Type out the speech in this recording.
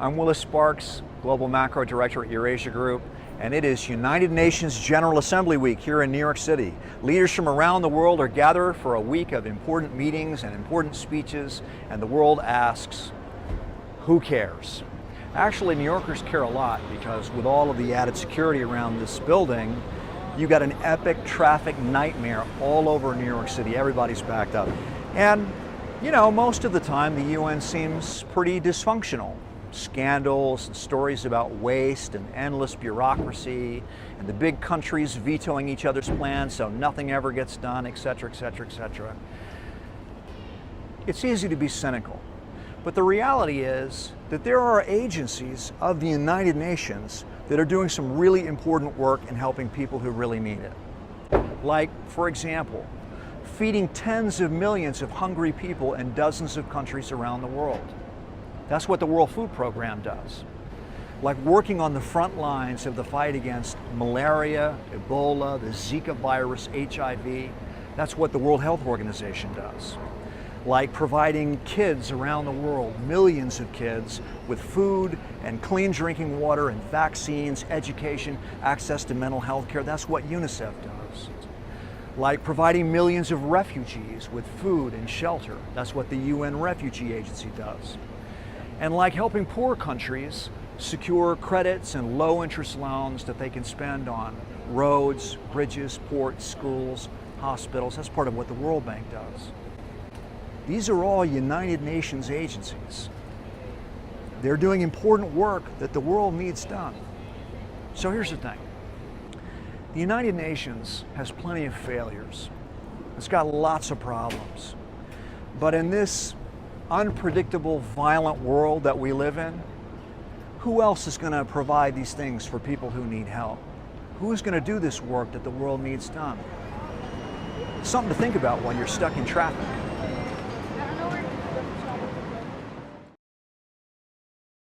I'm Willis Sparks, Global Macro Director at Eurasia Group, and it is United Nations General Assembly Week here in New York City. Leaders from around the world are gathered for a week of important meetings and important speeches, and the world asks, who cares? Actually, New Yorkers care a lot because with all of the added security around this building, you got an epic traffic nightmare all over New York City. Everybody's backed up. And, you know, most of the time the UN seems pretty dysfunctional. Scandals and stories about waste and endless bureaucracy and the big countries vetoing each other's plans so nothing ever gets done, etc., etc., etc. It's easy to be cynical, but the reality is that there are agencies of the United Nations that are doing some really important work in helping people who really need it. Like, for example, feeding tens of millions of hungry people in dozens of countries around the world. That's what the World Food Program does. Like working on the front lines of the fight against malaria, Ebola, the Zika virus, HIV, that's what the World Health Organization does. Like providing kids around the world, millions of kids, with food and clean drinking water and vaccines, education, access to mental health care, that's what UNICEF does. Like providing millions of refugees with food and shelter, that's what the UN Refugee Agency does. And like helping poor countries secure credits and low interest loans that they can spend on roads, bridges, ports, schools, hospitals. That's part of what the World Bank does. These are all United Nations agencies. They're doing important work that the world needs done. So here's the thing. The United Nations has plenty of failures. It's got lots of problems. But in this unpredictable, violent world that we live in, who else is going to provide these things for people who need help? Who's going to do this work that the world needs done? Something to think about while you're stuck in traffic.